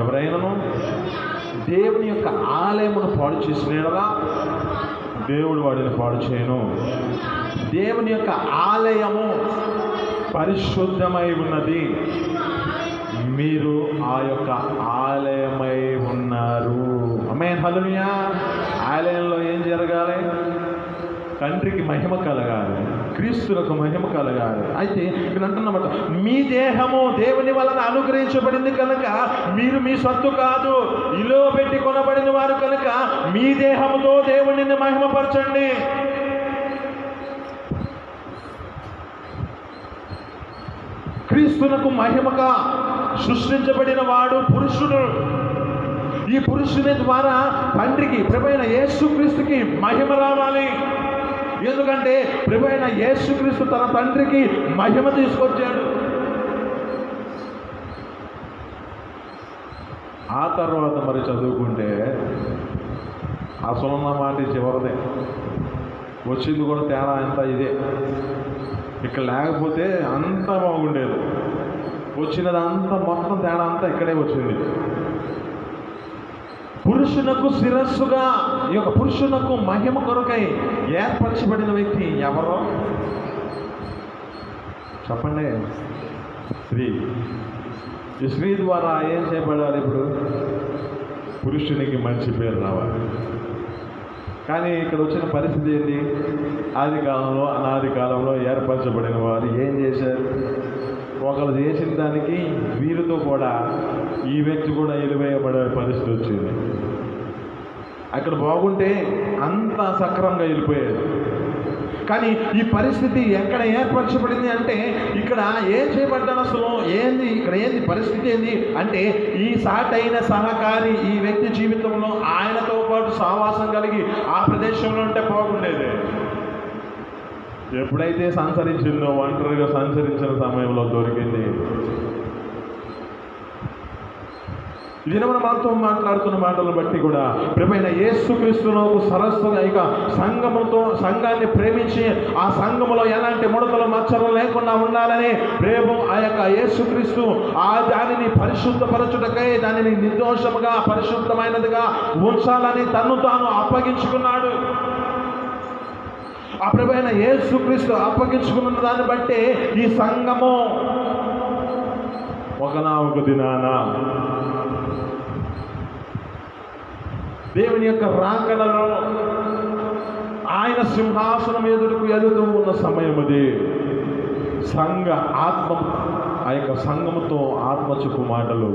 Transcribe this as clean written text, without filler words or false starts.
ఎవరైనాను దేవుని యొక్క ఆలయమును పాడు చేసినలా దేవుడు వాడిని పాడు చేయను. దేవుని యొక్క ఆలయము పరిశుద్ధమై ఉన్నది, మీరు ఆ యొక్క ఆలయమై ఉన్నారు. ఆమేన్, హల్లెలూయా. ఆలయంలో ఏం జరగాలి? తండ్రికి మహిమ కలగాలి, క్రీస్తులకు మహిమ కలగాలి. అయితే ఇక్కడ అంటున్నమాట, మీ దేహము దేవుని వలన అనుగ్రహించబడింది కనుక మీరు మీ సొత్తు కాదు, ఇలో పెట్టి కొనబడిన వారు కనుక మీ దేహముతో దేవునిని మహిమపరచండి. క్రీస్తునకు మహిమగా సృష్టించబడిన వాడు పురుషుడు. ఈ పురుషుని ద్వారా తండ్రికి, ప్రభువైన యేసుక్రీస్తుకి మహిమ రావాలి. ఎందుకంటే ప్రభువైన యేసుక్రీస్తు తన తండ్రికి మహిమ తీసుకొచ్చాడు. ఆ తర్వాత మరి చదువుకుంటే అసలున్న మాట చివరిదే, వచ్చింది కూడా తేడా అంతా ఇదే. ఇక్కడ లేకపోతే అంతా బాగుండేది, వచ్చినదంతా మొత్తం తేడా అంతా ఇక్కడే వచ్చింది. పురుషునకు శిరస్సుగా, ఈ యొక్క పురుషునకు మహిమ కొరకై ఏర్పరచబడిన వ్యక్తి ఎవరో చెప్పండి? స్త్రీ. ఈ స్త్రీ ద్వారా ఏం చేయబడాలి? ఇప్పుడు పురుషునికి మంచి పేరు రావాలి. కానీ ఇక్కడ వచ్చిన పరిస్థితి ఏంటి? ఆది కాలంలో, అనాది కాలంలో ఏర్పరచబడిన వారు ఏం చేశారు? ఒకరు చేసిన దానికి వీరితో కూడా ఈ వ్యక్తి కూడా ఎలివేయబడే పరిస్థితి వచ్చింది. అక్కడ బాగుంటే అంత సక్రమంగా వెళ్ళిపోయేది. కానీ ఈ పరిస్థితి ఎక్కడ ఏర్పరచబడింది అంటే, ఇక్కడ ఏం చేయబడ్డాను అసలు? ఏంది ఇక్కడ? ఏంది పరిస్థితి? ఏంది అంటే, ఈ సాటైన సహకారి ఈ వ్యక్తి జీవితంలో ఆయనతో పాటు సహవాసం కలిగి ఆ ప్రదేశంలో ఉంటే బాగుండేది. ఎప్పుడైతే సంచరించిందో, ఒంటరిగా సంచరించిన సమయంలో దొరికింది. దినమున మనతో మాట్లాడుతున్న మాటలను బట్టి కూడా ప్రభువైన యేసుక్రీస్తును సరస్సుగా ఇక సంఘాన్ని ప్రేమించి ఆ సంఘములో ఎలాంటి ముడతలు మచ్చలు లేకుండా ఉండాలని ప్రేమ ఆ యొక్క యేసుక్రీస్తు ఆ దానిని పరిశుద్ధపరచుటకై, దానిని నిర్దోషముగా పరిశుద్ధమైనదిగా ఉంచాలని తన్ను తాను అప్పగించుకున్నాడు. ఆ ప్రభువైన యేసుక్రీస్తు అప్పగించుకున్న దాన్ని బట్టి ఈ సంఘము ఒకనొక దినాన దేవుని యొక్క రాకడలో ఆయన సింహాసనం ఎదురుకు ఎదుగుతూ ఉన్న సమయం అది. సంఘ ఆత్మ, ఆ యొక్క సంఘముతో ఆత్మ చెప్పు మాటలు